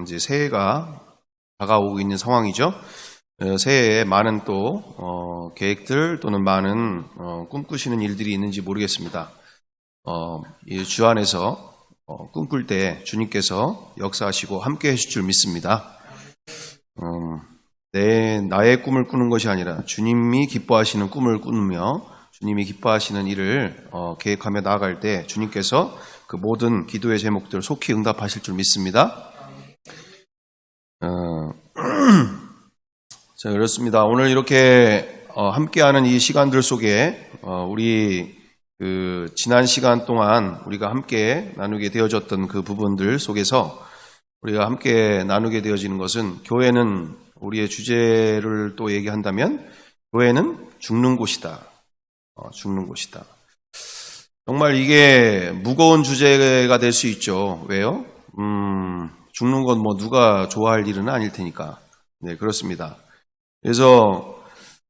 이제 새해가 다가오고 있는 상황이죠. 새해에 많은 또 계획들 또는 많은 꿈꾸시는 일들이 있는지 모르겠습니다. 이 주 안에서 꿈꿀 때 주님께서 역사하시고 함께 하실 줄 믿습니다. 나의 꿈을 꾸는 것이 아니라 주님이 기뻐하시는 꿈을 꾸며 주님이 기뻐하시는 일을 계획하며 나아갈 때 주님께서 그 모든 기도의 제목들 속히 응답하실 줄 믿습니다. 자, 그렇습니다. 오늘 이렇게 함께하는 이 시간들 속에 우리 지난 시간 동안 우리가 함께 나누게 되어졌던 그 부분들 속에서 우리가 함께 나누게 되어지는 것은 교회는 우리의 주제를 또 얘기한다면 교회는 죽는 곳이다. 죽는 곳이다. 정말 이게 무거운 주제가 될 수 있죠. 왜요? 죽는 건 뭐 누가 좋아할 일은 아닐 테니까. 네, 그렇습니다. 그래서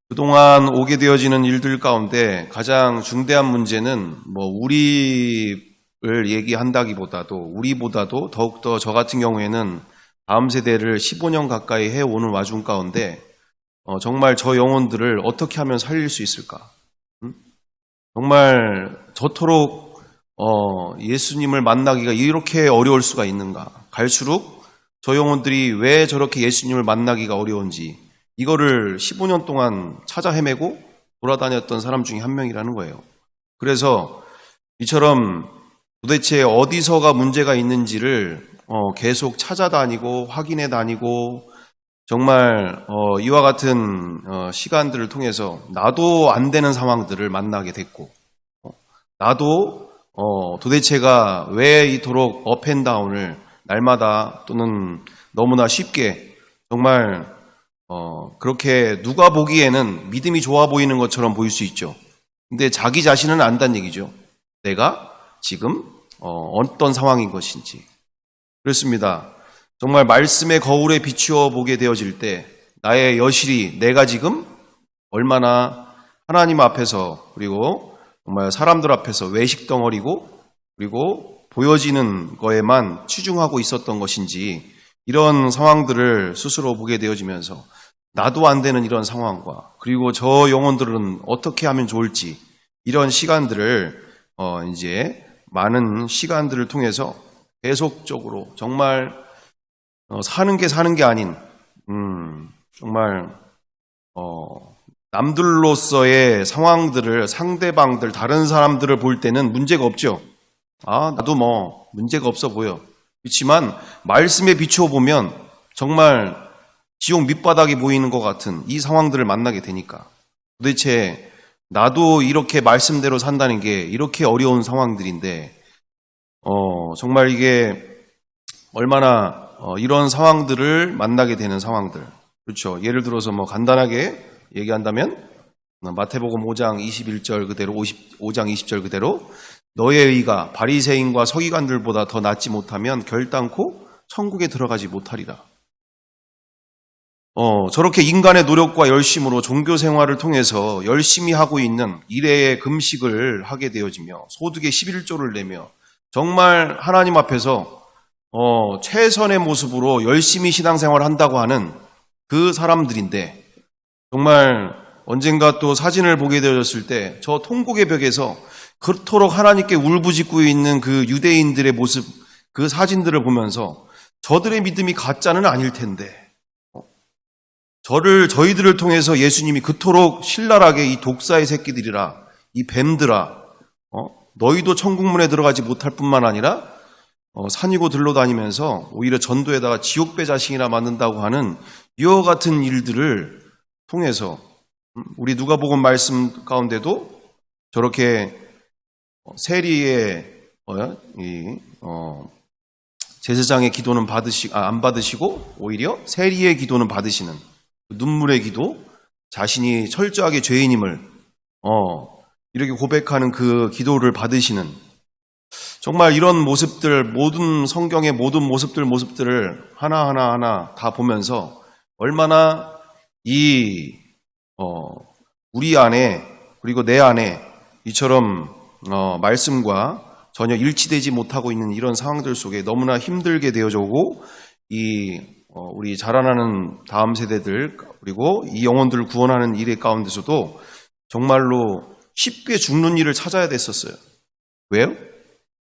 그동안 오게 되어지는 일들 가운데 가장 중대한 문제는 뭐 우리를 얘기한다기보다도 우리보다도 더욱더 저 같은 경우에는 다음 세대를 15년 가까이 해오는 와중 가운데 정말 저 영혼들을 어떻게 하면 살릴 수 있을까? 정말 저토록 예수님을 만나기가 이렇게 어려울 수가 있는가? 갈수록 저 영혼들이 왜 저렇게 예수님을 만나기가 어려운지 이거를 15년 동안 찾아 헤매고 돌아다녔던 사람 중에 한 명이라는 거예요. 그래서 이처럼 도대체 어디서가 문제가 있는지를 계속 찾아다니고 확인해 다니고 정말 이와 같은 시간들을 통해서 나도 안 되는 상황들을 만나게 됐고 나도 도대체가 왜 이토록 업앤다운을 날마다 또는 너무나 쉽게 정말 그렇게 누가 보기에는 믿음이 좋아 보이는 것처럼 보일 수 있죠. 근데 자기 자신은 안다는 얘기죠. 내가 지금 어떤 상황인 것인지. 그렇습니다. 정말 말씀의 거울에 비추어 보게 되어질 때 나의 여실히 내가 지금 얼마나 하나님 앞에서 그리고 정말 사람들 앞에서 외식덩어리고 그리고 보여지는 거에만 치중하고 있었던 것인지 이런 상황들을 스스로 보게 되어지면서 나도 안 되는 이런 상황과 그리고 저 영혼들은 어떻게 하면 좋을지 이런 시간들을 이제 많은 시간들을 통해서 계속적으로 정말 사는 게 아닌 정말 남들로서의 상황들을 상대방들 다른 사람들을 볼 때는 문제가 없죠. 나도 뭐 문제가 없어 보여. 그렇지만 말씀에 비추어 보면 정말 지옥 밑바닥이 보이는 것 같은 이 상황들을 만나게 되니까 도대체 나도 이렇게 말씀대로 산다는 게 이렇게 어려운 상황들인데 정말 이게 얼마나 이런 상황들을 만나게 되는 상황들. 그렇죠. 예를 들어서 뭐 간단하게 얘기한다면 마태복음 5장 21절 그대로 5장 20절 그대로 너의 의가 바리새인과 서기관들보다 더 낫지 못하면 결단코 천국에 들어가지 못하리라. 저렇게 인간의 노력과 열심으로 종교 생활을 통해서 열심히 하고 있는 일회의 금식을 하게 되어지며 소득의 11조를 내며 정말 하나님 앞에서 최선의 모습으로 열심히 신앙생활을 한다고 하는 그 사람들인데 정말 언젠가 또 사진을 보게 되었을 때 저 통곡의 벽에서 그토록 하나님께 울부짖고 있는 그 유대인들의 모습 그 사진들을 보면서 저들의 믿음이 가짜는 아닐 텐데 저희들을 통해서 예수님이 그토록 신랄하게 이 독사의 새끼들이라 이 뱀들아 너희도 천국문에 들어가지 못할 뿐만 아니라 산이고 들러 다니면서 오히려 전도에다가 지옥배 자식이나 만든다고 하는 이와 같은 일들을 통해서 우리 누가복음 말씀 가운데도 저렇게 세리의 제사장의 기도는 안 받으시고 오히려 세리의 기도는 받으시는 눈물의 기도, 자신이 철저하게 죄인임을 이렇게 고백하는 그 기도를 받으시는 정말 이런 모습들 모든 성경의 모든 모습들을 하나하나 다 보면서 얼마나 우리 안에 그리고 내 안에 이처럼 말씀과 전혀 일치되지 못하고 있는 이런 상황들 속에 너무나 힘들게 되어져 오고 우리 자라나는 다음 세대들 그리고 이 영혼들을 구원하는 일 가운데서도 정말로 쉽게 죽는 일을 찾아야 됐었어요. 왜요?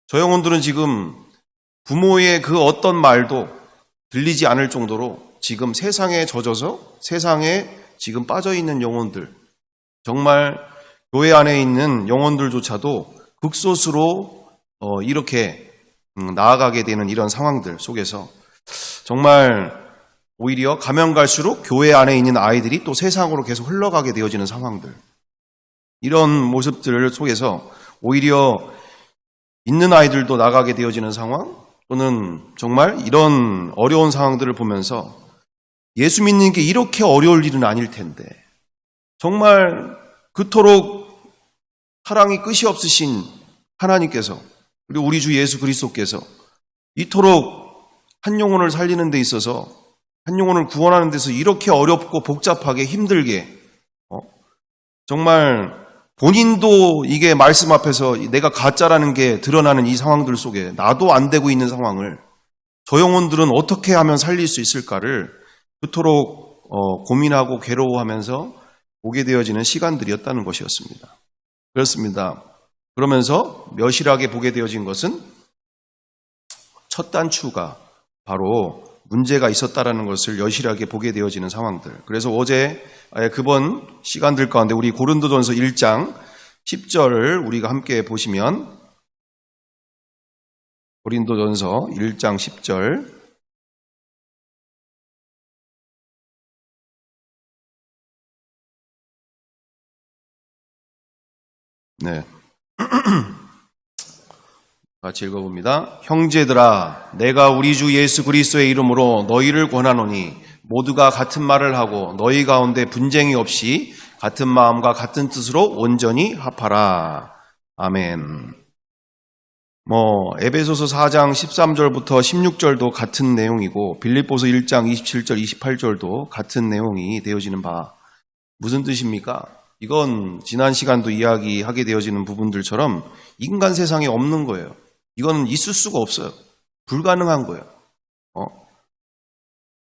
저 영혼들은 지금 부모의 그 어떤 말도 들리지 않을 정도로 지금 세상에 젖어서 세상에 지금 빠져있는 영혼들, 정말 교회 안에 있는 영혼들조차도 극소수로 이렇게 나아가게 되는 이런 상황들 속에서 정말 오히려 가면 갈수록 교회 안에 있는 아이들이 또 세상으로 계속 흘러가게 되어지는 상황들, 이런 모습들 속에서 오히려 있는 아이들도 나가게 되어지는 상황, 또는 정말 이런 어려운 상황들을 보면서 예수 믿는 게 이렇게 어려울 일은 아닐 텐데, 정말 그토록 사랑이 끝이 없으신 하나님께서, 그리고 우리 주 예수 그리스도께서 이토록 한 영혼을 살리는 데 있어서, 한 영혼을 구원하는 데서 이렇게 어렵고 복잡하게 힘들게, 정말 본인도 이게 말씀 앞에서 내가 가짜라는 게 드러나는 이 상황들 속에 나도 안 되고 있는 상황을 저 영혼들은 어떻게 하면 살릴 수 있을까를 그토록 고민하고 괴로워하면서 보게 되어지는 시간들이었다는 것이었습니다. 그렇습니다. 그러면서 멸실하게 보게 되어진 것은 첫 단추가 바로 문제가 있었다라는 것을 여실하게 보게 되어지는 상황들. 그래서 어제 그번 시간들 가운데 우리 고린도전서 1장 10절을 우리가 함께 보시면, 고린도전서 1장 10절, 네. 같이 읽어봅니다. 형제들아, 내가 우리 주 예수 그리스도의 이름으로 너희를 권하노니 모두가 같은 말을 하고 너희 가운데 분쟁이 없이 같은 마음과 같은 뜻으로 온전히 합하라. 아멘. 에베소서 4장 13절부터 16절도 같은 내용이고 빌립보서 1장 27절 28절도 같은 내용이 되어지는 바. 무슨 뜻입니까? 이건 지난 시간도 이야기하게 되어지는 부분들처럼 인간 세상에 없는 거예요. 이건 있을 수가 없어요. 불가능한 거예요.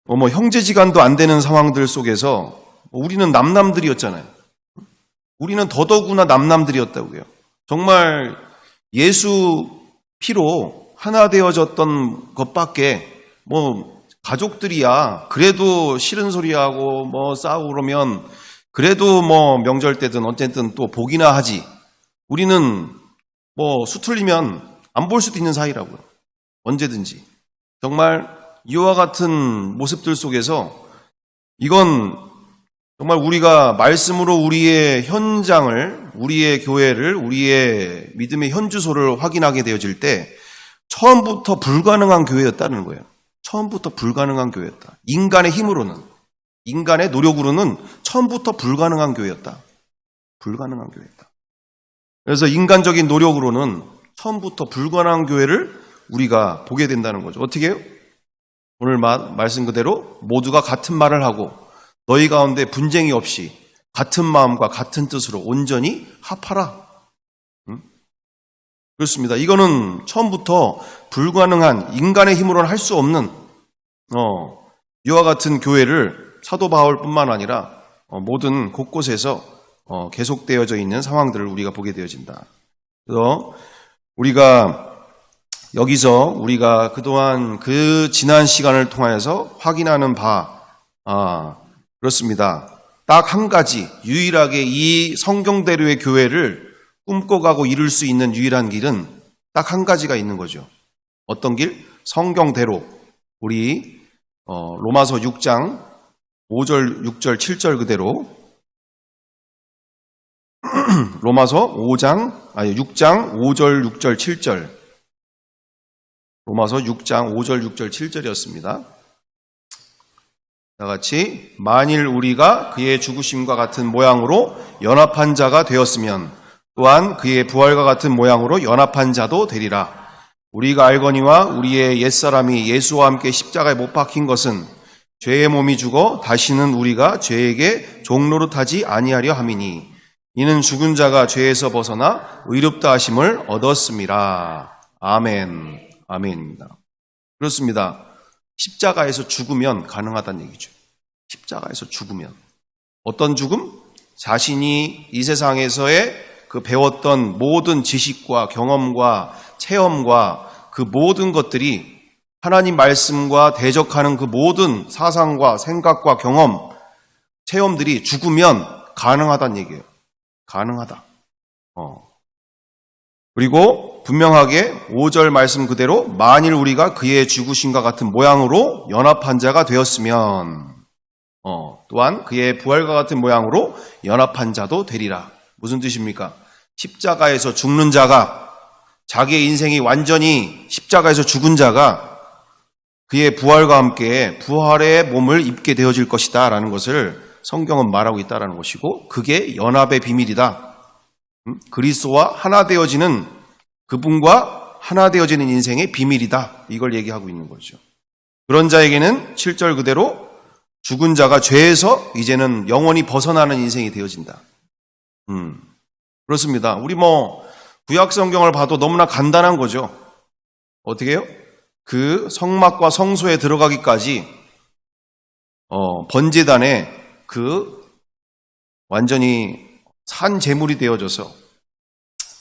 형제지간도 안 되는 상황들 속에서 우리는 남남들이었잖아요. 우리는 더더구나 남남들이었다고요. 정말 예수 피로 하나 되어졌던 것밖에 가족들이야 그래도 싫은 소리하고 싸우고 그러면 그래도 명절 때든 어쨌든 또 보기나 하지. 우리는 수틀리면 안 볼 수도 있는 사이라고요. 언제든지. 정말 이와 같은 모습들 속에서 이건 정말 우리가 말씀으로 우리의 현장을, 우리의 교회를, 우리의 믿음의 현주소를 확인하게 되어질 때 처음부터 불가능한 교회였다는 거예요. 처음부터 불가능한 교회였다. 인간의 힘으로는, 인간의 노력으로는 처음부터 불가능한 교회였다. 불가능한 교회였다. 그래서 인간적인 노력으로는 처음부터 불가능한 교회를 우리가 보게 된다는 거죠. 어떻게 해요? 오늘 말씀 그대로 모두가 같은 말을 하고 너희 가운데 분쟁이 없이 같은 마음과 같은 뜻으로 온전히 합하라. 그렇습니다. 이거는 처음부터 불가능한, 인간의 힘으로는 할 수 없는 이와 같은 교회를 사도 바울뿐만 아니라 모든 곳곳에서 계속되어져 있는 상황들을 우리가 보게 되어진다. 그래서 여기서 우리가 그동안 그 지난 시간을 통하여서 확인하는 바, 그렇습니다. 딱 한 가지, 유일하게 이 성경대로의 교회를 꿈꿔가고 이룰 수 있는 유일한 길은 딱 한 가지가 있는 거죠. 어떤 길? 성경대로. 우리 로마서 6장 5절, 6절, 7절 그대로 로마서 6장 5절, 6절, 7절. 로마서 6장 5절, 6절, 7절이었습니다. 다 같이 만일 우리가 그의 죽으심과 같은 모양으로 연합한 자가 되었으면 또한 그의 부활과 같은 모양으로 연합한 자도 되리라. 우리가 알거니와 우리의 옛사람이 예수와 함께 십자가에 못 박힌 것은 죄의 몸이 죽어 다시는 우리가 죄에게 종노릇하지 아니하려 함이니 이는 죽은 자가 죄에서 벗어나 의롭다 하심을 얻었음이라. 아멘. 아멘입니다. 그렇습니다. 십자가에서 죽으면 가능하다는 얘기죠. 십자가에서 죽으면. 어떤 죽음? 자신이 이 세상에서의 그 배웠던 모든 지식과 경험과 체험과 그 모든 것들이 하나님 말씀과 대적하는 그 모든 사상과 생각과 경험, 체험들이 죽으면 가능하다는 얘기예요. 가능하다. 그리고 분명하게 5절 말씀 그대로 만일 우리가 그의 죽으심과 같은 모양으로 연합한 자가 되었으면 또한 그의 부활과 같은 모양으로 연합한 자도 되리라. 무슨 뜻입니까? 십자가에서 죽는 자가, 자기의 인생이 완전히 십자가에서 죽은 자가 그의 부활과 함께 부활의 몸을 입게 되어질 것이다 라는 것을 성경은 말하고 있다는 것이고, 그게 연합의 비밀이다. 그리스도와 하나 되어지는, 그분과 하나 되어지는 인생의 비밀이다. 이걸 얘기하고 있는 거죠. 그런 자에게는 7절 그대로 죽은 자가 죄에서 이제는 영원히 벗어나는 인생이 되어진다. 그렇습니다. 우리 구약 성경을 봐도 너무나 간단한 거죠. 어떻게 해요? 그 성막과 성소에 들어가기까지 번제단에 그 완전히 산 제물이 되어져서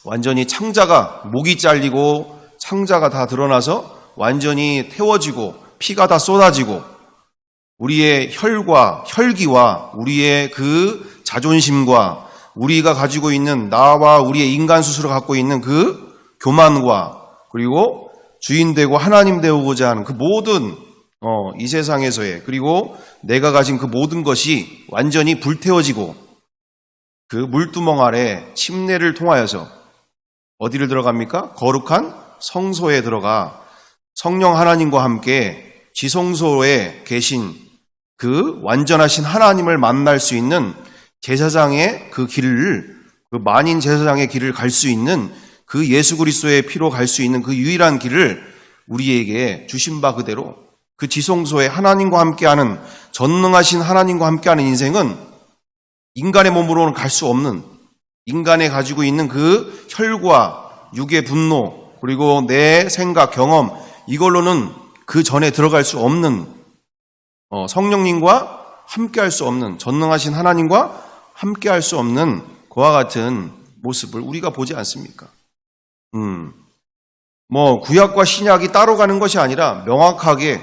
완전히 창자가, 목이 잘리고 창자가 다 드러나서 완전히 태워지고 피가 다 쏟아지고 우리의 혈기와 우리의 그 자존심과 우리가 가지고 있는 나와 우리의 인간 스스로 갖고 있는 그 교만과 그리고 주인 되고 하나님 되고자 하는 그 모든 이 세상에서의, 그리고 내가 가진 그 모든 것이 완전히 불태워지고 그 물두멍 아래 침례를 통하여서 어디를 들어갑니까? 거룩한 성소에 들어가 성령 하나님과 함께 지성소에 계신 그 완전하신 하나님을 만날 수 있는 제사장의 그 길을, 그 만인 제사장의 길을 갈 수 있는, 그 예수 그리스도의 피로 갈 수 있는 그 유일한 길을 우리에게 주신 바 그대로 그 지성소에 하나님과 함께하는, 전능하신 하나님과 함께하는 인생은 인간의 몸으로는 갈 수 없는, 인간이 가지고 있는 그 혈과 육의 분노 그리고 내 생각, 경험, 이걸로는 그 전에 들어갈 수 없는, 성령님과 함께할 수 없는, 전능하신 하나님과 함께할 수 없는 그와 같은 모습을 우리가 보지 않습니까? 구약과 신약이 따로 가는 것이 아니라 명확하게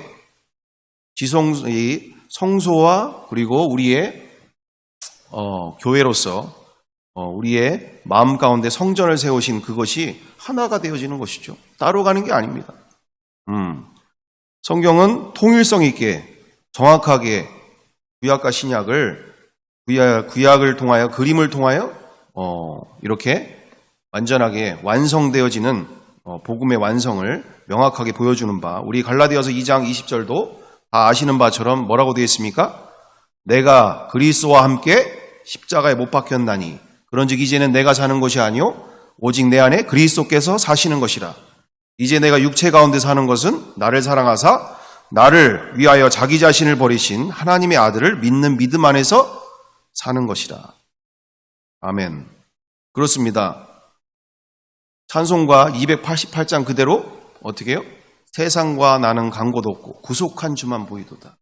이 성소와 그리고 우리의 교회로서 우리의 마음 가운데 성전을 세우신 그것이 하나가 되어지는 것이죠. 따로 가는 게 아닙니다. 성경은 통일성 있게 정확하게 구약과 신약을 구약을 통하여, 그림을 통하여 이렇게 완전하게 완성되어지는 복음의 완성을 명확하게 보여주는 바, 우리 갈라디아서 2장 20절도 다 아시는 바처럼 뭐라고 되어 있습니까? 내가 그리스도와 함께 십자가에 못 박혔나니 그런즉 이제는 내가 사는 것이 아니요 오직 내 안에 그리스도께서 사시는 것이라. 이제 내가 육체 가운데 사는 것은 나를 사랑하사 나를 위하여 자기 자신을 버리신 하나님의 아들을 믿는 믿음 안에서 사는 것이라. 아멘. 그렇습니다. 찬송가 288장 그대로 어떻게 해요? 세상과 나는 간 곳 없고 구속한 주만 보이도다.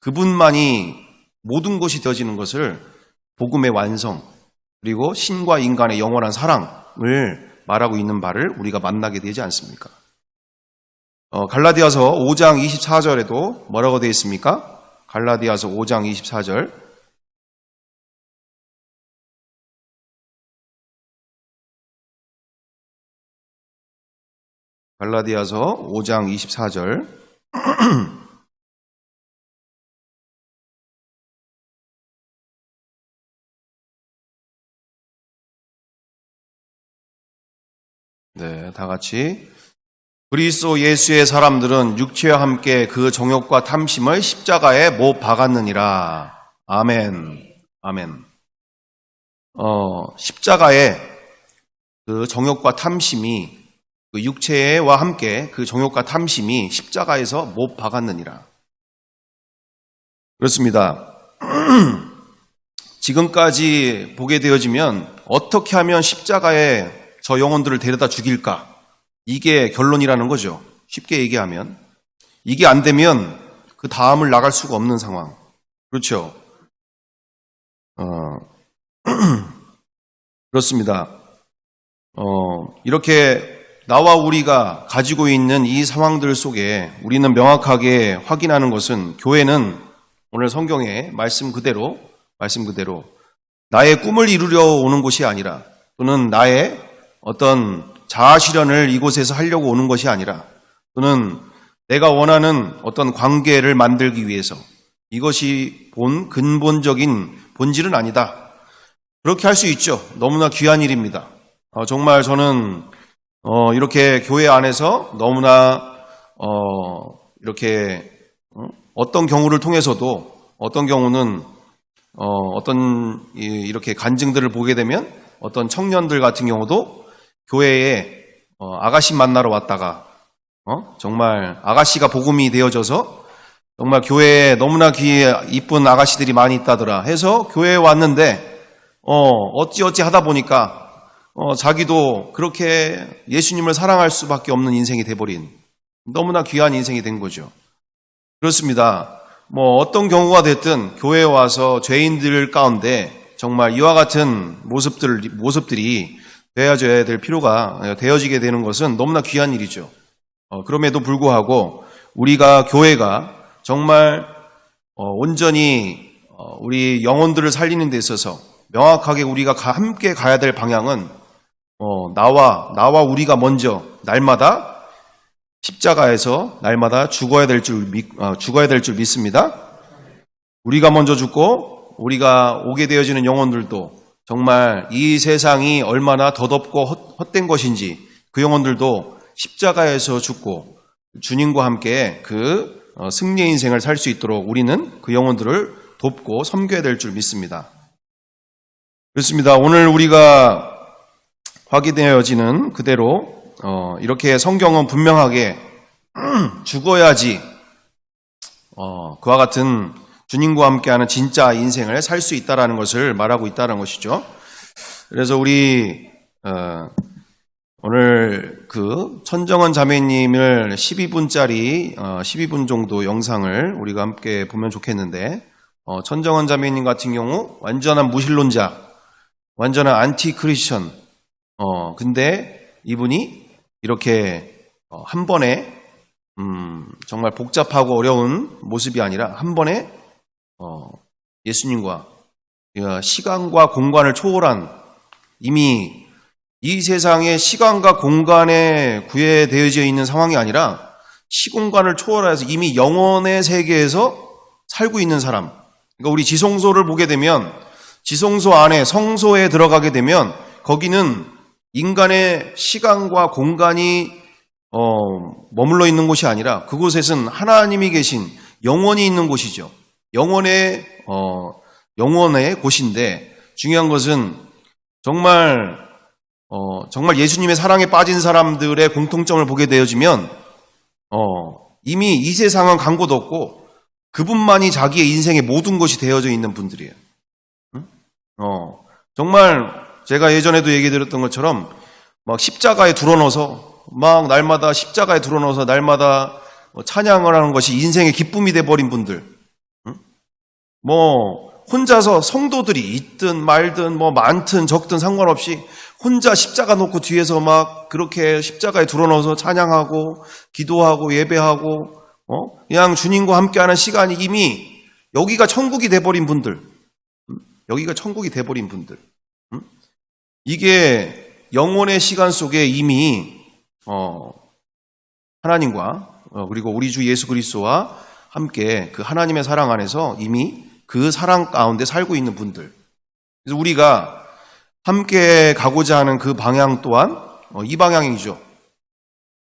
그분만이 모든 것이 되어지는 것을 복음의 완성, 그리고 신과 인간의 영원한 사랑을 말하고 있는 바를 우리가 만나게 되지 않습니까? 갈라디아서 5장 24절에도 뭐라고 되어 있습니까? 갈라디아서 5장 24절. 갈라디아서 5장 24절. 네, 다 같이. 그리스도 예수의 사람들은 육체와 함께 그 정욕과 탐심을 십자가에 못 박았느니라. 아멘. 아멘. 십자가에 그 정욕과 탐심이, 그 육체와 함께 그 정욕과 탐심이 십자가에서 못 박았느니라. 그렇습니다. 지금까지 보게 되어지면 어떻게 하면 십자가에 저 영혼들을 데려다 죽일까? 이게 결론이라는 거죠. 쉽게 얘기하면 이게 안 되면 그 다음을 나갈 수가 없는 상황. 그렇죠? 그렇습니다. 이렇게 나와 우리가 가지고 있는 이 상황들 속에 우리는 명확하게 확인하는 것은 교회는 오늘 성경의 말씀 그대로 나의 꿈을 이루려 오는 곳이 아니라 또는 나의 어떤 자아실현을 이곳에서 하려고 오는 것이 아니라 또는 내가 원하는 어떤 관계를 만들기 위해서 이것이 근본적인 본질은 아니다. 그렇게 할 수 있죠. 너무나 귀한 일입니다. 정말 저는 이렇게 교회 안에서 너무나 이렇게 어떤 경우를 통해서도 어떤 경우는 어떤 이렇게 간증들을 보게 되면 어떤 청년들 같은 경우도 교회에 아가씨 만나러 왔다가 정말 아가씨가 복음이 되어져서 정말 교회에 너무나 이쁜 아가씨들이 많이 있다더라 해서 교회에 왔는데 어찌어찌 하다 보니까 자기도 그렇게 예수님을 사랑할 수밖에 없는 인생이 돼버린 너무나 귀한 인생이 된 거죠. 그렇습니다. 어떤 경우가 됐든 교회에 와서 죄인들 가운데 정말 이와 같은 모습들이 되어져야 될 필요가 되어지게 되는 것은 너무나 귀한 일이죠. 그럼에도 불구하고 우리가 교회가 정말 온전히 우리 영혼들을 살리는 데 있어서 명확하게 우리가 함께 가야 될 방향은 나와 우리가 먼저 날마다 십자가에서 날마다 죽어야 될 줄 믿습니다. 우리가 먼저 죽고 우리가 오게 되어지는 영혼들도 정말 이 세상이 얼마나 더덥고 헛된 것인지 그 영혼들도 십자가에서 죽고 주님과 함께 그 승리의 인생을 살 수 있도록 우리는 그 영혼들을 돕고 섬겨야 될 줄 믿습니다. 그렇습니다. 오늘 우리가 확인되어지는 그대로 이렇게 성경은 분명하게 죽어야지 그와 같은 주님과 함께하는 진짜 인생을 살 수 있다라는 것을 말하고 있다는 것이죠. 그래서 우리 오늘 그 천정원 자매님을 12분짜리 12분 정도 영상을 우리가 함께 보면 좋겠는데 천정원 자매님 같은 경우 완전한 무신론자, 완전한 안티 크리스천. 근데 이분이 이렇게 한 번에 정말 복잡하고 어려운 모습이 아니라 한 번에 예수님과 시간과 공간을 초월한 이미 이 세상의 시간과 공간에 구애되어져 있는 상황이 아니라 시공간을 초월해서 이미 영혼의 세계에서 살고 있는 사람. 그러니까 우리 지성소를 보게 되면 지성소 안에 성소에 들어가게 되면 거기는 인간의 시간과 공간이 머물러 있는 곳이 아니라 그곳에는 하나님이 계신 영원이 있는 곳이죠. 영원의 곳인데 중요한 것은 정말 예수님의 사랑에 빠진 사람들의 공통점을 보게 되어지면 이미 이 세상은 간 곳 없고 그분만이 자기의 인생의 모든 것이 되어져 있는 분들이에요. 정말 제가 예전에도 얘기 드렸던 것처럼 막 십자가에 드러넣어서 막 날마다 십자가에 드러넣어서 날마다 찬양을 하는 것이 인생의 기쁨이 돼버린 분들. 혼자서 성도들이 있든 말든 많든 적든 상관없이 혼자 십자가 놓고 뒤에서 막 그렇게 십자가에 드러넣어서 찬양하고 기도하고 예배하고 그냥 주님과 함께하는 시간이 이미 여기가 천국이 돼버린 분들. 여기가 천국이 돼버린 분들. 이게 영혼의 시간 속에 이미 하나님과 그리고 우리 주 예수 그리스도와 함께 그 하나님의 사랑 안에서 이미 그 사랑 가운데 살고 있는 분들. 그래서 우리가 함께 가고자 하는 그 방향 또한 이 방향이죠.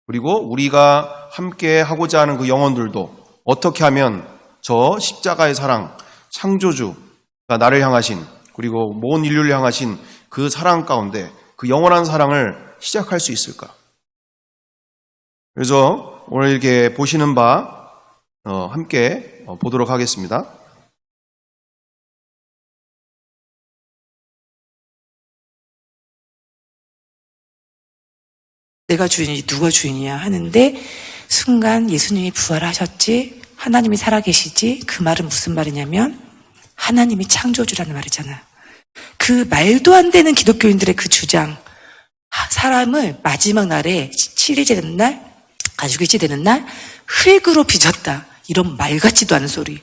그리고 우리가 함께 하고자 하는 그 영혼들도 어떻게 하면 저 십자가의 사랑, 창조주가 나를 향하신 그리고 모든 인류를 향하신 그 사랑 가운데 그 영원한 사랑을 시작할 수 있을까? 그래서 오늘 이렇게 보시는 바 함께 보도록 하겠습니다. 내가 주인이지 누가 주인이야 하는데 순간 예수님이 부활하셨지, 하나님이 살아계시지, 그 말은 무슨 말이냐면 하나님이 창조주라는 말이잖아. 그 말도 안 되는 기독교인들의 그 주장, 사람을 마지막 날에 7일째 되는 날, 가죽일째 되는 날 흙으로 빚었다, 이런 말 같지도 않은 소리.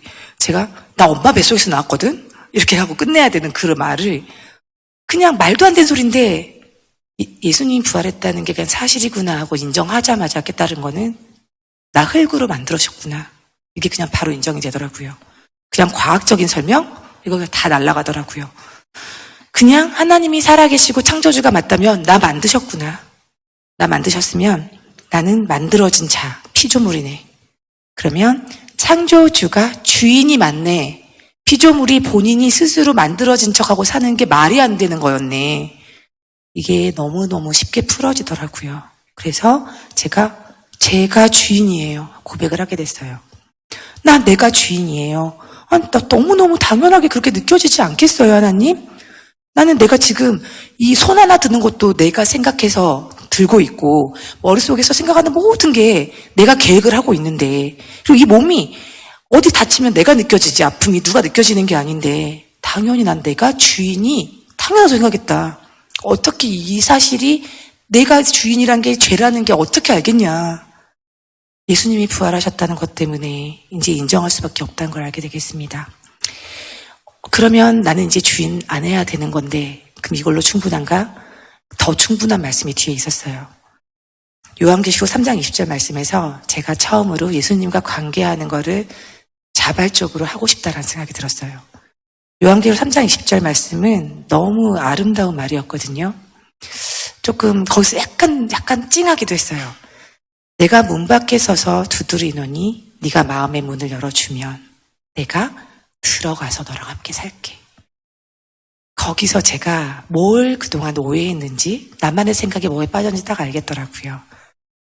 나 엄마 뱃속에서 나왔거든? 이렇게 하고 끝내야 되는 그 말을, 그냥 말도 안 되는 소리인데 예수님이 부활했다는 게 그냥 사실이구나 하고 인정하자마자 깨달은 거는 나 흙으로 만들어졌구나, 이게 그냥 바로 인정이 되더라고요. 그냥 과학적인 설명? 이거 그냥 다 날아가더라고요. 그냥 하나님이 살아계시고 창조주가 맞다면 나 만드셨구나. 나 만드셨으면 나는 만들어진 자, 피조물이네. 그러면 창조주가 주인이 맞네. 피조물이 본인이 스스로 만들어진 척하고 사는 게 말이 안 되는 거였네. 이게 너무너무 쉽게 풀어지더라고요. 그래서 제가 주인이에요 고백을 하게 됐어요. 내가 주인이에요. 나 너무너무 당연하게 그렇게 느껴지지 않겠어요, 하나님? 나는 내가 지금 이 손 하나 드는 것도 내가 생각해서 들고 있고, 머릿속에서 생각하는 모든 게 내가 계획을 하고 있는데, 그리고 이 몸이 어디 다치면 내가 느껴지지, 아픔이 누가 느껴지는 게 아닌데, 당연히 난 내가 주인이 당연하다고 생각했다. 어떻게 이 사실이 내가 주인이란 게 죄라는 게 어떻게 알겠냐. 예수님이 부활하셨다는 것 때문에 이제 인정할 수밖에 없다는 걸 알게 되겠습니다. 그러면 나는 이제 주인 안 해야 되는 건데, 그럼 이걸로 충분한가? 더 충분한 말씀이 뒤에 있었어요. 요한계시록 3장 20절 말씀에서 제가 처음으로 예수님과 관계하는 거를 자발적으로 하고 싶다라는 생각이 들었어요. 요한계시록 3장 20절 말씀은 너무 아름다운 말이었거든요. 조금 거기서 약간 찡하기도 했어요. 내가 문 밖에 서서 두드리노니 네가 마음의 문을 열어주면 내가 들어가서 너랑 함께 살게. 거기서 제가 뭘 그동안 오해했는지, 나만의 생각에 뭐에 빠졌는지 딱 알겠더라고요.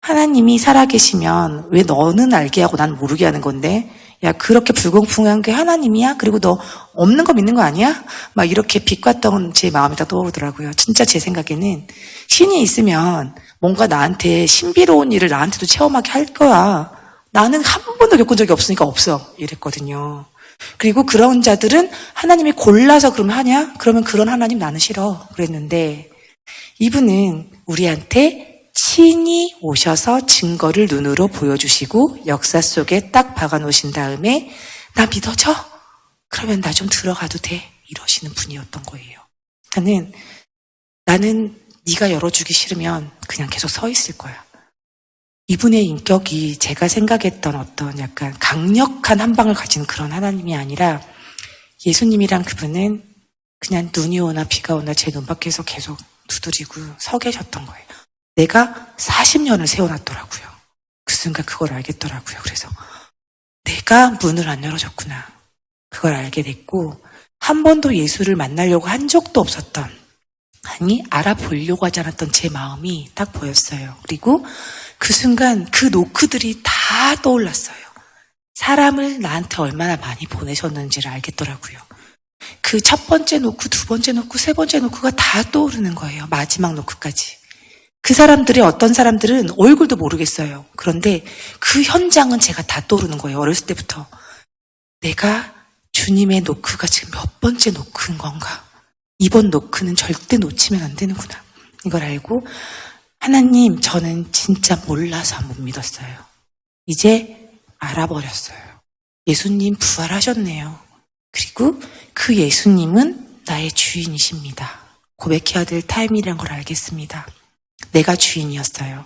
하나님이 살아계시면 왜 너는 알게 하고 난 모르게 하는 건데, 야, 그렇게 불공평한 게 하나님이야? 그리고 너 없는 거 믿는 거 아니야? 막 이렇게 비꼬았던 제 마음이 다 떠오르더라고요. 진짜 제 생각에는 신이 있으면 뭔가 나한테 신비로운 일을 나한테도 체험하게 할 거야. 나는 한 번도 겪은 적이 없으니까 없어, 이랬거든요. 그리고 그런 자들은 하나님이 골라서 그러면 하냐? 그러면 그런 하나님 나는 싫어, 그랬는데, 이분은 우리한테 친히 오셔서 증거를 눈으로 보여주시고 역사 속에 딱 박아놓으신 다음에 나 믿어줘? 그러면 나 좀 들어가도 돼? 이러시는 분이었던 거예요. 나는 네가 열어주기 싫으면 그냥 계속 서 있을 거야. 이분의 인격이 제가 생각했던 어떤 약간 강력한 한 방을 가진 그런 하나님이 아니라, 예수님이란 그분은 그냥 눈이 오나 비가 오나 제 눈 밖에서 계속 두드리고 서 계셨던 거예요. 내가 40년을 세워놨더라고요. 그 순간 그걸 알겠더라고요. 그래서 내가 문을 안 열어줬구나, 그걸 알게 됐고, 한 번도 예수를 만나려고 한 적도 없었던, 알아보려고 하지 않았던 제 마음이 딱 보였어요. 그리고 그 순간 그 노크들이 다 떠올랐어요. 사람을 나한테 얼마나 많이 보내셨는지를 알겠더라고요. 그 첫 번째 노크, 두 번째 노크, 세 번째 노크가 다 떠오르는 거예요. 마지막 노크까지. 그 사람들이, 어떤 사람들은 얼굴도 모르겠어요. 그런데 그 현장은 제가 다 떠오르는 거예요. 어렸을 때부터. 내가 주님의 노크가 지금 몇 번째 노크인 건가? 이번 노크는 절대 놓치면 안 되는구나. 이걸 알고, 하나님, 저는 진짜 몰라서 못 믿었어요. 이제 알아버렸어요. 예수님 부활하셨네요. 그리고 그 예수님은 나의 주인이십니다. 고백해야 될 타임이라는 걸 알겠습니다. 내가 주인이었어요.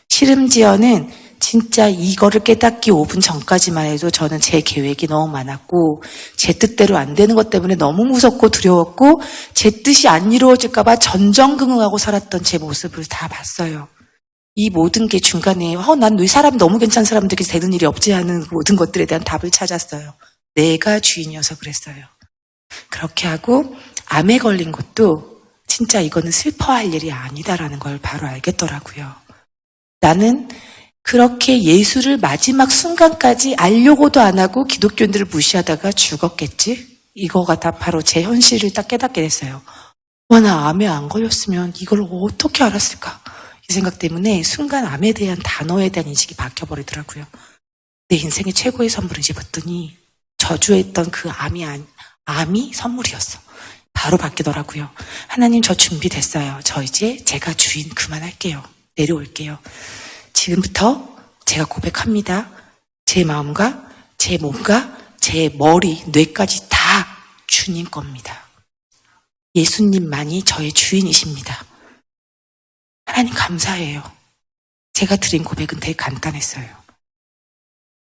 시름지어는 진짜 이거를 깨닫기 5분 전까지만 해도 저는 제 계획이 너무 많았고, 제 뜻대로 안 되는 것 때문에 너무 무섭고 두려웠고, 제 뜻이 안 이루어질까 봐 전전긍긍하고 살았던 제 모습을 다 봤어요. 이 모든 게 중간에 난 이 사람 너무 괜찮은 사람들에게 되는 일이 없지 하는 모든 것들에 대한 답을 찾았어요. 내가 주인이어서 그랬어요. 그렇게 하고 암에 걸린 것도 진짜 이거는 슬퍼할 일이 아니다라는 걸 바로 알겠더라고요. 나는 그렇게 예수를 마지막 순간까지 알려고도 안 하고 기독교인들을 무시하다가 죽었겠지? 이거가 다 바로 제 현실을 딱 깨닫게 됐어요. 나 암에 안 걸렸으면 이걸 어떻게 알았을까? 이 생각 때문에 순간 암에 대한 단어에 대한 인식이 바뀌어버리더라고요. 내 인생의 최고의 선물을 이제 봤더니 저주했던 그 암이 선물이었어. 바로 바뀌더라고요. 하나님, 저 준비됐어요. 저 이제 제가 주인 그만할게요. 내려올게요. 지금부터 제가 고백합니다. 제 마음과 제 몸과 제 머리, 뇌까지 다 주님 겁니다. 예수님만이 저의 주인이십니다. 하나님 감사해요. 제가 드린 고백은 되게 간단했어요.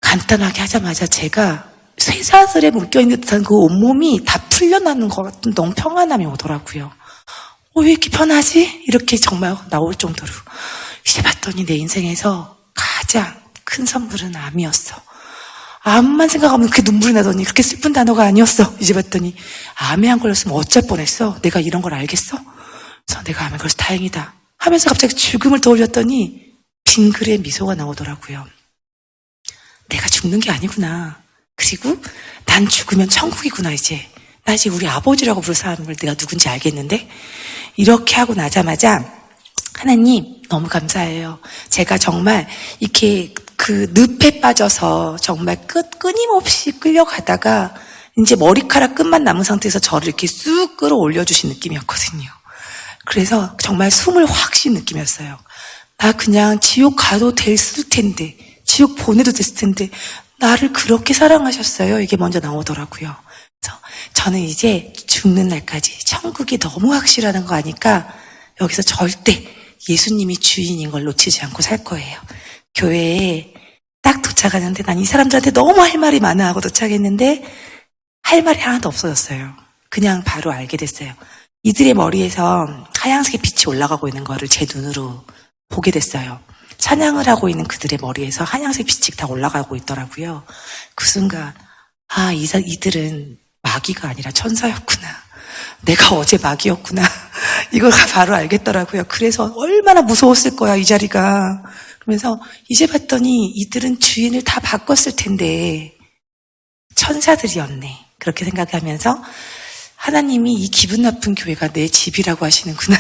간단하게 하자마자 제가 쇠사슬에 묶여있는 듯한 그 온몸이 다 풀려나는 것 같은 너무 평안함이 오더라고요. 왜 이렇게 편하지? 이렇게 정말 나올 정도로. 이제 봤더니 내 인생에서 가장 큰 선물은 암이었어. 암만 생각하면 그렇게 눈물이 나더니 그렇게 슬픈 단어가 아니었어. 이제 봤더니 암에 안 걸렸으면 어쩔 뻔했어. 내가 이런 걸 알겠어? 그래서 내가 암에 걸려서 다행이다 하면서 갑자기 죽음을 떠올렸더니 빙그레 미소가 나오더라고요. 내가 죽는 게 아니구나. 그리고 난 죽으면 천국이구나 이제. 나 이제 우리 아버지라고 부를 사람을 내가 누군지 알겠는데? 이렇게 하고 나자마자 하나님 너무 감사해요. 제가 정말 이렇게 그 늪에 빠져서 정말 끊임없이 끌려가다가 이제 머리카락 끝만 남은 상태에서 저를 이렇게 쑥 끌어올려 주신 느낌이었거든요. 그래서 정말 숨을 확 쉰 느낌이었어요. 나 그냥 지옥 가도 됐을 텐데, 지옥 보내도 됐을 텐데 나를 그렇게 사랑하셨어요. 이게 먼저 나오더라고요. 그래서 저는 이제 죽는 날까지 천국이 너무 확실하는 거 아니까 여기서 절대 예수님이 주인인 걸 놓치지 않고 살 거예요. 교회에 딱 도착하는데 난 이 사람들한테 너무 할 말이 많아 하고 도착했는데 할 말이 하나도 없어졌어요. 그냥 바로 알게 됐어요. 이들의 머리에서 하얀색의 빛이 올라가고 있는 거를 제 눈으로 보게 됐어요. 찬양을 하고 있는 그들의 머리에서 하얀색 빛이 다 올라가고 있더라고요. 그 순간 이들은 마귀가 아니라 천사였구나. 내가 어제 마귀였구나. 이걸 바로 알겠더라고요. 그래서 얼마나 무서웠을 거야 이 자리가. 그러면서 이제 봤더니 이들은 주인을 다 바꿨을 텐데 천사들이었네. 그렇게 생각하면서 하나님이 이 기분 나쁜 교회가 내 집이라고 하시는구나.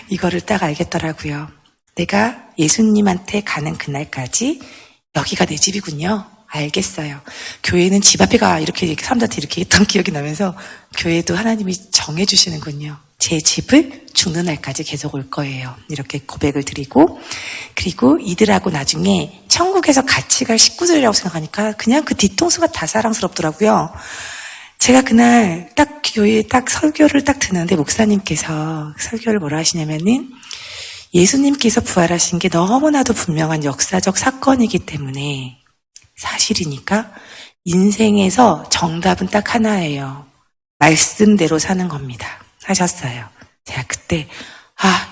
이거를 딱 알겠더라고요. 내가 예수님한테 가는 그날까지 여기가 내 집이군요. 알겠어요. 교회는 집 앞에가 이렇게 사람들한테 이렇게 했던 기억이 나면서 교회도 하나님이 정해주시는군요. 제 집을 죽는 날까지 계속 올 거예요. 이렇게 고백을 드리고, 그리고 이들하고 나중에 천국에서 같이 갈 식구들이라고 생각하니까 그냥 그 뒤통수가 다 사랑스럽더라고요. 제가 그날 딱 교회에 딱 설교를 딱 듣는데 목사님께서 설교를 뭐라 하시냐면은 예수님께서 부활하신 게 너무나도 분명한 역사적 사건이기 때문에 사실이니까 인생에서 정답은 딱 하나예요. 말씀대로 사는 겁니다. 하셨어요. 제가 그때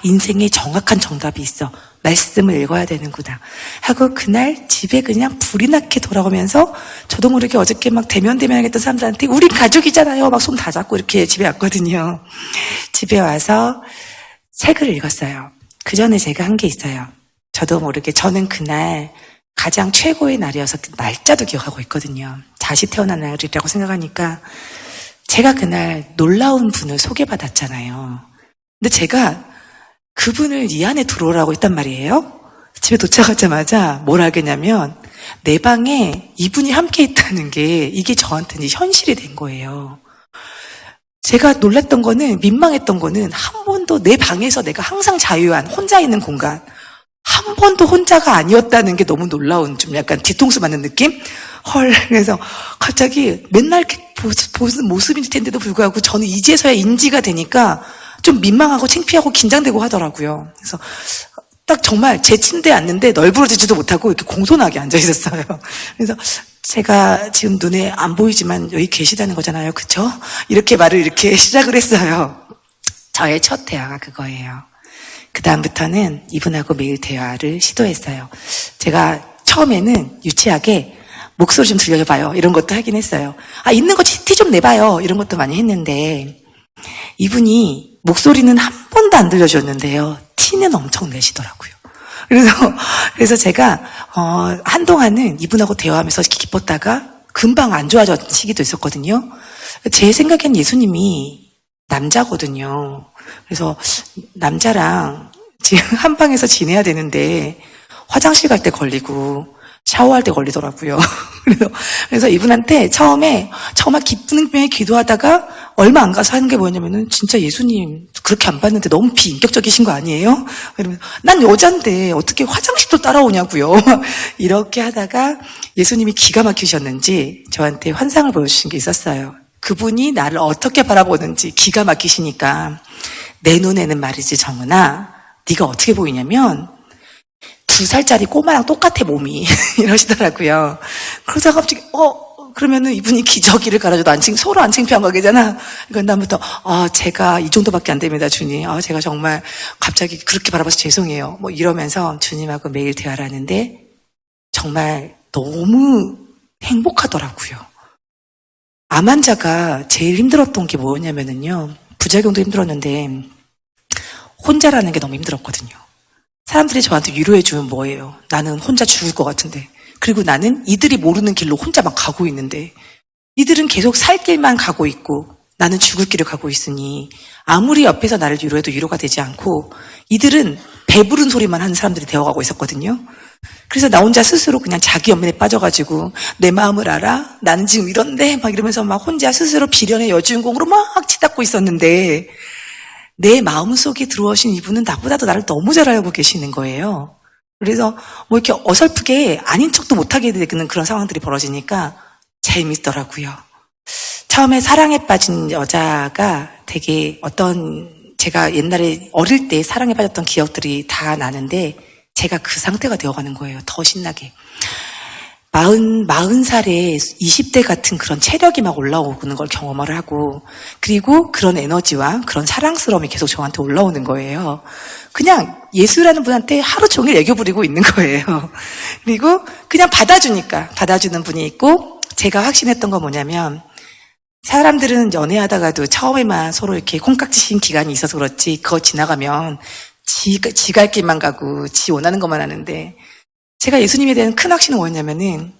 인생에 정확한 정답이 있어. 말씀을 읽어야 되는구나 하고 그날 집에 그냥 불이 나게 돌아오면서 저도 모르게 어저께 막 대면대면하겠던 사람들한테 우리 가족이잖아요. 막 손 다 잡고 이렇게 집에 왔거든요. 집에 와서 책을 읽었어요. 그 전에 제가 한 게 있어요. 저도 모르게 저는 그날 가장 최고의 날이어서 그 날짜도 기억하고 있거든요. 다시 태어난 날이라고 생각하니까 제가 그날 놀라운 분을 소개받았잖아요. 근데 제가 그분을 이 안에 들어오라고 했단 말이에요. 집에 도착하자마자 뭘 알겠냐면 내 방에 이분이 함께 있다는 게 이게 저한테는 현실이 된 거예요. 제가 놀랐던 거는 민망했던 거는 한 번도 내 방에서 내가 항상 자유한 혼자 있는 공간 한 번도 혼자가 아니었다는 게 너무 놀라운 좀 약간 뒤통수 맞는 느낌? 헐. 그래서 갑자기 맨날 이렇게 보는 모습일 텐데도 불구하고 저는 이제서야 인지가 되니까 좀 민망하고 창피하고 긴장되고 하더라고요. 그래서 딱 정말 제 침대에 앉는데 널브러지지도 못하고 이렇게 공손하게 앉아 있었어요. 그래서 제가 지금 눈에 안 보이지만 여기 계시다는 거잖아요. 그쵸? 이렇게 말을 이렇게 시작을 했어요. 저의 첫 대화가 그거예요. 그 다음부터는 이분하고 매일 대화를 시도했어요. 제가 처음에는 유치하게 목소리 좀 들려줘봐요. 이런 것도 하긴 했어요. 있는 거 티 좀 내봐요. 이런 것도 많이 했는데 이분이 목소리는 한 번도 안 들려줬는데요. 티는 엄청 내시더라고요. 그래서 제가 한동안은 이분하고 대화하면서 기뻤다가 금방 안 좋아졌던 시기도 있었거든요. 제 생각엔 예수님이 남자거든요. 그래서 남자랑 지금 한 방에서 지내야 되는데 화장실 갈 때 걸리고 샤워할 때 걸리더라고요. 그래서 이분한테 처음에 정말 기쁨에 기도하다가 얼마 안 가서 하는 게 뭐냐면은 진짜 예수님 그렇게 안 봤는데 너무 비인격적이신 거 아니에요? 이러면 난 여잔데 어떻게 화장실도 따라오냐고요. 이렇게 하다가 예수님이 기가 막히셨는지 저한테 환상을 보여주신 게 있었어요. 그분이 나를 어떻게 바라보는지 기가 막히시니까 내 눈에는 말이지 정은아 네가 어떻게 보이냐면 2살짜리 꼬마랑 똑같아 몸이 이러시더라고요. 그러다가 갑자기 그러면은 이분이 기저귀를 갈아줘도 서로 안 창피한 거겠잖아. 그러니까 다음부터 제가 이 정도밖에 안 됩니다 주님. 제가 정말 갑자기 그렇게 바라봐서 죄송해요. 뭐 이러면서 주님하고 매일 대화를 하는데 정말 너무 행복하더라고요. 암 환자가 제일 힘들었던 게 뭐냐면은요. 부작용도 힘들었는데 혼자라는 게 너무 힘들었거든요. 사람들이 저한테 위로해주면 뭐예요? 나는 혼자 죽을 것 같은데. 그리고 나는 이들이 모르는 길로 혼자 막 가고 있는데 이들은 계속 살 길만 가고 있고 나는 죽을 길을 가고 있으니 아무리 옆에서 나를 위로해도 위로가 되지 않고 이들은 배부른 소리만 하는 사람들이 되어가고 있었거든요. 그래서 나 혼자 스스로 그냥 자기 연민에 빠져가지고 내 마음을 알아? 나는 지금 이런데 막 이러면서 막 혼자 스스로 비련의 여주인공으로 막 치닫고 있었는데 내 마음속에 들어오신 이분은 나보다도 나를 너무 잘 알고 계시는 거예요. 그래서 뭐 이렇게 어설프게 아닌 척도 못하게 되는 그런 상황들이 벌어지니까 재밌더라고요. 처음에 사랑에 빠진 여자가 되게 제가 옛날에 어릴 때 사랑에 빠졌던 기억들이 다 나는데 제가 그 상태가 되어가는 거예요. 더 신나게. 40살에 20대 같은 그런 체력이 막 올라오는 걸 경험을 하고 그리고 그런 에너지와 그런 사랑스러움이 계속 저한테 올라오는 거예요. 그냥 예수라는 분한테 하루 종일 애교 부리고 있는 거예요. 그리고 그냥 받아주는 분이 있고 제가 확신했던 건 뭐냐면 사람들은 연애하다가도 처음에만 서로 이렇게 콩깍지인 기간이 있어서 그렇지 그거 지나가면 지 갈 길만 가고 지 원하는 것만 하는데 제가 예수님에 대한 큰 확신은 뭐였냐면은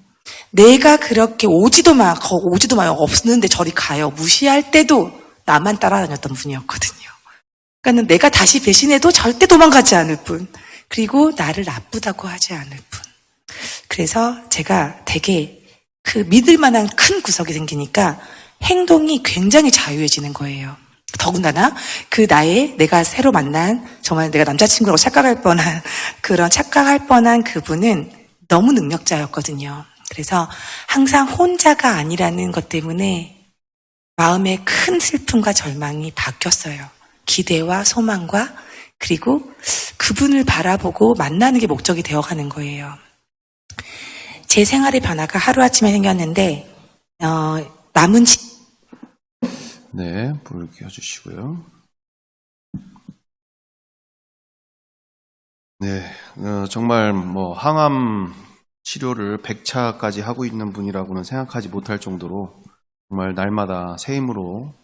내가 그렇게 오지도 마 없는데 저리 가요. 무시할 때도 나만 따라다녔던 분이었거든요. 그러니까 내가 다시 배신해도 절대 도망가지 않을 분. 그리고 나를 나쁘다고 하지 않을 분. 그래서 제가 되게 그 믿을 만한 큰 구석이 생기니까 행동이 굉장히 자유해지는 거예요. 더군다나 내가 새로 만난 정말 내가 남자친구라고 착각할 뻔한 그분은 너무 능력자였거든요. 그래서 항상 혼자가 아니라는 것 때문에 마음의 큰 슬픔과 절망이 바뀌었어요. 기대와 소망과 그리고 그분을 바라보고 만나는 게 목적이 되어가는 거예요. 제 생활의 변화가 하루아침에 생겼는데 남은 네, 불을 켜주시고요. 네, 정말 항암 치료를 100차까지 하고 있는 분이라고는 생각하지 못할 정도로 정말 날마다 새 힘으로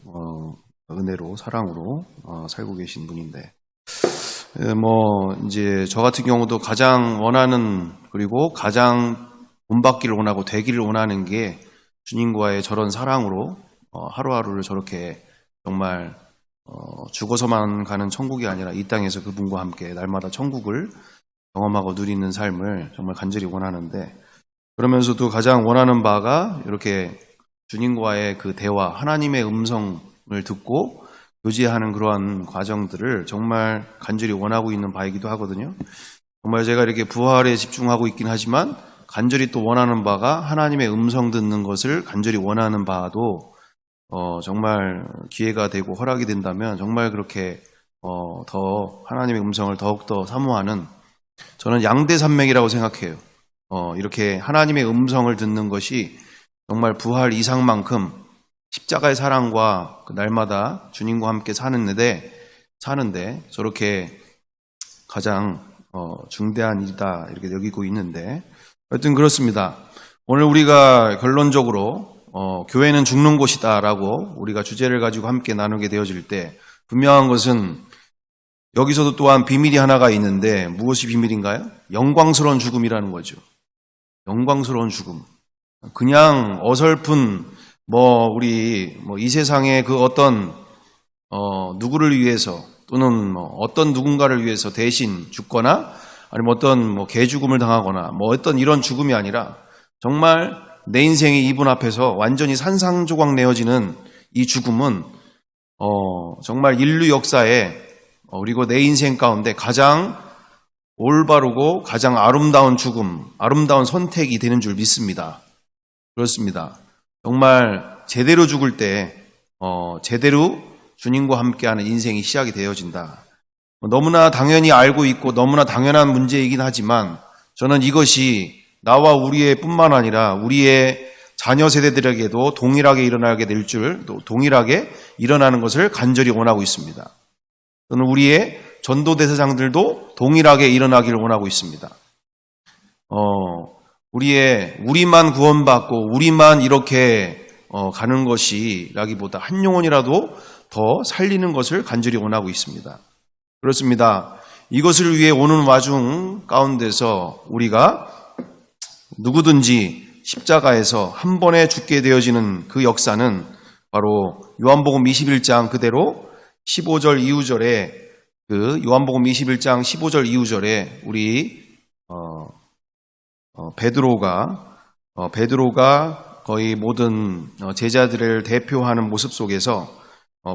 은혜로 사랑으로 살고 계신 분인데 이제 저 같은 경우도 가장 원하는 그리고 가장 본받기를 원하고 되기를 원하는 게 주님과의 저런 사랑으로 하루하루를 저렇게 정말 죽어서만 가는 천국이 아니라 이 땅에서 그분과 함께 날마다 천국을 경험하고 누리는 삶을 정말 간절히 원하는데 그러면서도 가장 원하는 바가 이렇게 주님과의 그 대화, 하나님의 음성을 듣고 교제하는 그러한 과정들을 정말 간절히 원하고 있는 바이기도 하거든요. 정말 제가 이렇게 부활에 집중하고 있긴 하지만 간절히 또 원하는 바가 하나님의 음성 듣는 것을 간절히 원하는 바도 정말 기회가 되고 허락이 된다면 정말 그렇게 더 하나님의 음성을 더욱더 사모하는 저는 양대산맥이라고 생각해요. 이렇게 하나님의 음성을 듣는 것이 정말 부활 이상만큼 십자가의 사랑과 그 날마다 주님과 함께 사는데 저렇게 가장 중대한 일이다 이렇게 여기고 있는데 하여튼 그렇습니다. 오늘 우리가 결론적으로 교회는 죽는 곳이다라고 우리가 주제를 가지고 함께 나누게 되어질 때 분명한 것은 여기서도 또한 비밀이 하나가 있는데 무엇이 비밀인가요? 영광스러운 죽음이라는 거죠. 영광스러운 죽음. 그냥 어설픈 우리 이 세상의 그 어떤 누구를 위해서 또는 뭐 어떤 누군가를 위해서 대신 죽거나 아니면 어떤 뭐 개죽음을 당하거나 뭐 어떤 이런 죽음이 아니라 정말 내 인생이 이분 앞에서 완전히 산상조각 내어지는 이 죽음은 정말 인류 역사에 그리고 내 인생 가운데 가장 올바르고 가장 아름다운 죽음, 아름다운 선택이 되는 줄 믿습니다. 그렇습니다. 정말 제대로 죽을 때 제대로 주님과 함께하는 인생이 시작이 되어진다. 너무나 당연히 알고 있고 너무나 당연한 문제이긴 하지만 저는 이것이 나와 우리의 뿐만 아니라 우리의 자녀 세대들에게도 동일하게 일어나게 될 줄, 또 동일하게 일어나는 것을 간절히 원하고 있습니다. 저는 우리의 전도 대사장들도 동일하게 일어나기를 원하고 있습니다. 우리만 구원받고 우리만 이렇게 가는 것이라기보다 한 영혼이라도 더 살리는 것을 간절히 원하고 있습니다. 그렇습니다. 이것을 위해 오는 와중 가운데서 우리가 누구든지 십자가에서 한 번에 죽게 되어지는 그 역사는 바로 요한복음 21장 그대로 15절 이후절에 그 요한복음 21장 15절 이후절에 우리 베드로가 거의 모든 제자들을 대표하는 모습 속에서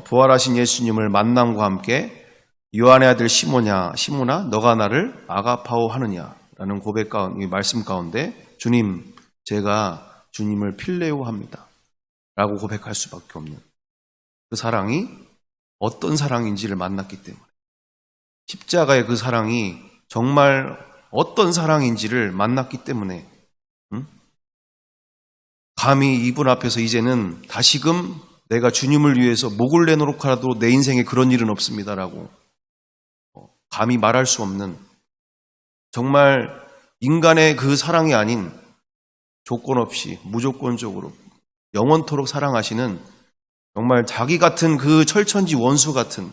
부활하신 예수님을 만남과 함께 요한의 아들 시몬아 너가 나를 아가파오 하느냐라는 고백 가운데 말씀 가운데 주님 제가 주님을 필레오 합니다 라고 고백할 수밖에 없는 그 사랑이 어떤 사랑인지를 만났기 때문에 십자가의 그 사랑이 정말 어떤 사랑인지를 만났기 때문에 감히 이분 앞에서 이제는 다시금 내가 주님을 위해서 목을 내놓고라도 내 인생에 그런 일은 없습니다라고 감히 말할 수 없는 정말 인간의 그 사랑이 아닌 조건 없이 무조건적으로 영원토록 사랑하시는 정말 자기 같은 그 철천지 원수 같은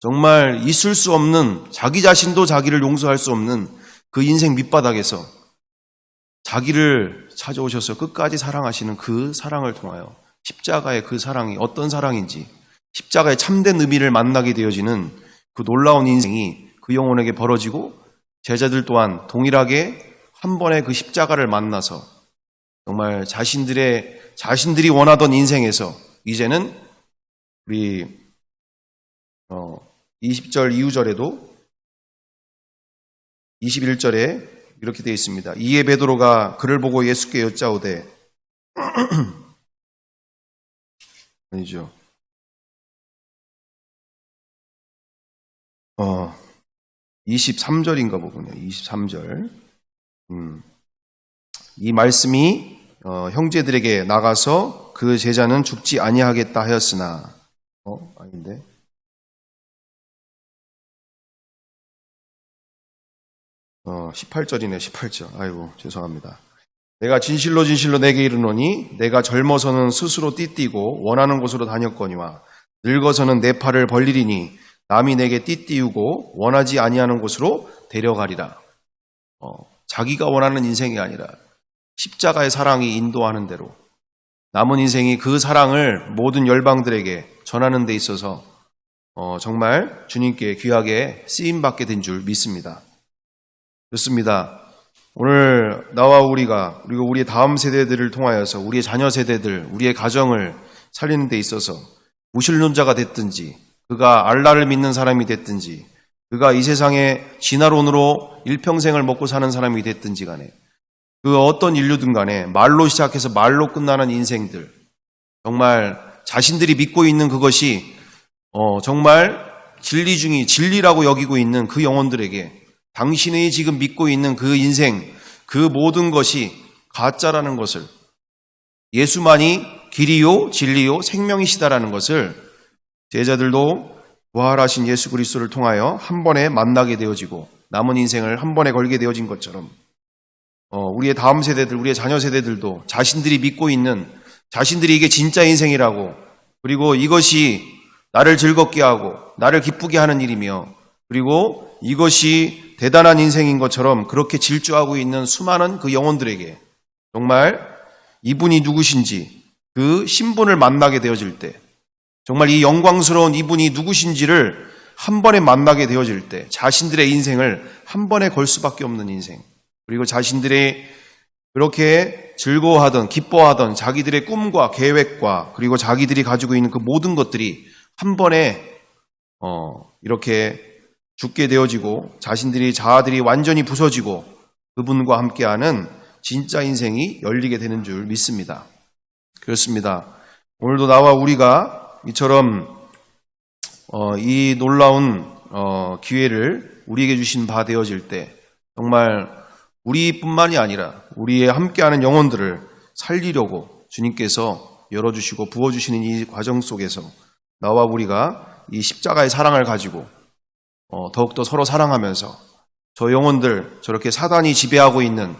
정말 있을 수 없는 자기 자신도 자기를 용서할 수 없는 그 인생 밑바닥에서 자기를 찾아오셔서 끝까지 사랑하시는 그 사랑을 통하여 십자가의 그 사랑이 어떤 사랑인지 십자가의 참된 의미를 만나게 되어지는 그 놀라운 인생이 그 영혼에게 벌어지고 제자들 또한 동일하게 한 번에 그 십자가를 만나서 정말 자신들이 원하던 인생에서 이제는 우리 20절 이후절에도 21절에 이렇게 되어 있습니다. 이에 베드로가 그를 보고 예수께 여짜오되 아니죠. 23절인가 보군요. 23절. 이 말씀이 형제들에게 나가서 그 제자는 죽지 아니하겠다 하였으나 아닌데 18절이네. 18절. 아이고 죄송합니다. 내가 진실로 내게 이르노니 내가 젊어서는 스스로 띠띠고 원하는 곳으로 다녔거니와 늙어서는 내 팔을 벌리리니 남이 내게 띠띠우고 원하지 아니하는 곳으로 데려가리라. 자기가 원하는 인생이 아니라 십자가의 사랑이 인도하는 대로 남은 인생이 그 사랑을 모든 열방들에게 전하는 데 있어서 정말 주님께 귀하게 쓰임받게 된 줄 믿습니다. 그렇습니다. 오늘 나와 우리가 그리고 우리의 다음 세대들을 통하여서 우리의 자녀 세대들, 우리의 가정을 살리는 데 있어서 무신론자가 됐든지 그가 알라를 믿는 사람이 됐든지 그가 이 세상의 진화론으로 일평생을 먹고 사는 사람이 됐든지 간에 그 어떤 인류든 간에 말로 시작해서 말로 끝나는 인생들 정말 자신들이 믿고 있는 그것이 정말 진리 중이 진리라고 여기고 있는 그 영혼들에게 당신이 지금 믿고 있는 그 인생 그 모든 것이 가짜라는 것을 예수만이 길이요 진리요 생명이시다라는 것을 제자들도 부활하신 예수 그리스도를 통하여 한 번에 만나게 되어지고 남은 인생을 한 번에 걸게 되어진 것처럼 우리의 다음 세대들, 우리의 자녀 세대들도 자신들이 믿고 있는 자신들이 이게 진짜 인생이라고 그리고 이것이 나를 즐겁게 하고 나를 기쁘게 하는 일이며 그리고 이것이 대단한 인생인 것처럼 그렇게 질주하고 있는 수많은 그 영혼들에게 정말 이분이 누구신지 그 신분을 만나게 되어질 때 정말 이 영광스러운 이분이 누구신지를 한 번에 만나게 되어질 때 자신들의 인생을 한 번에 걸 수밖에 없는 인생, 그리고 자신들의 그렇게 즐거워하던 기뻐하던 자기들의 꿈과 계획과 그리고 자기들이 가지고 있는 그 모든 것들이 한 번에 이렇게 죽게 되어지고 자아들이 완전히 부서지고 그분과 함께하는 진짜 인생이 열리게 되는 줄 믿습니다. 그렇습니다. 오늘도 나와 우리가 이처럼 이 놀라운 기회를 우리에게 주신 바 되어질 때 정말 우리뿐만이 아니라 우리의 함께하는 영혼들을 살리려고 주님께서 열어주시고 부어주시는 이 과정 속에서 나와 우리가 이 십자가의 사랑을 가지고 더욱더 서로 사랑하면서 저 영혼들, 저렇게 사단이 지배하고 있는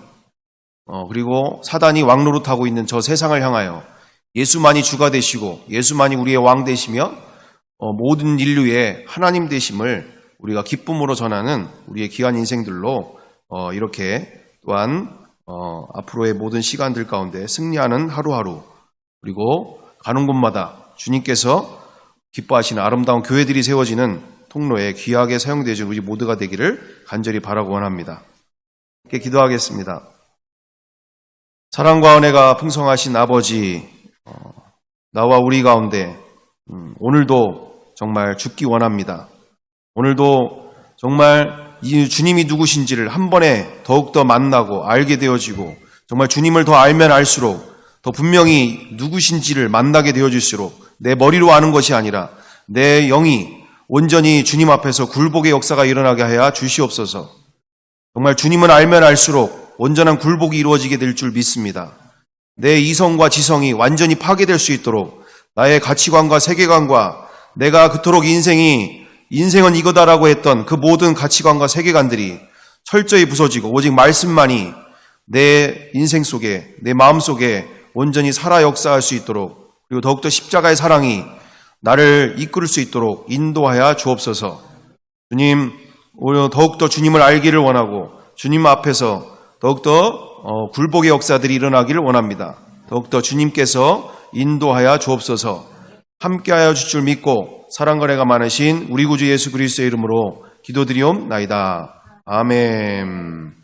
그리고 사단이 왕노릇하고 있는 저 세상을 향하여 예수만이 주가 되시고 예수만이 우리의 왕 되시며 모든 인류의 하나님 되심을 우리가 기쁨으로 전하는 우리의 귀한 인생들로 이렇게 또한 앞으로의 모든 시간들 가운데 승리하는 하루하루, 그리고 가는 곳마다 주님께서 기뻐하시는 아름다운 교회들이 세워지는 통로에 귀하게 사용되어진 우리 모두가 되기를 간절히 바라고 원합니다. 이렇게 기도하겠습니다. 사랑과 은혜가 풍성하신 아버지, 나와 우리 가운데 오늘도 정말 죽기 원합니다. 오늘도 정말 이 주님이 누구신지를 한 번에 더욱더 만나고 알게 되어지고 정말 주님을 더 알면 알수록 더 분명히 누구신지를 만나게 되어질수록 내 머리로 아는 것이 아니라 내 영이 온전히 주님 앞에서 굴복의 역사가 일어나게 하여 주시옵소서. 정말 주님은 알면 알수록 온전한 굴복이 이루어지게 될 줄 믿습니다. 내 이성과 지성이 완전히 파괴될 수 있도록 나의 가치관과 세계관과 내가 그토록 인생은 이거다라고 했던 그 모든 가치관과 세계관들이 철저히 부서지고 오직 말씀만이 내 인생 속에, 내 마음 속에 온전히 살아 역사할 수 있도록, 그리고 더욱더 십자가의 사랑이 나를 이끌 수 있도록 인도하여 주옵소서. 주님, 오늘 더욱더 주님을 알기를 원하고 주님 앞에서 더욱더 굴복의 역사들이 일어나기를 원합니다. 더욱더 주님께서 인도하여 주옵소서. 함께하여 줄 줄 믿고 사랑과 은혜가 많으신 우리 구주 예수 그리스도의 이름으로 기도드리옵나이다. 아멘.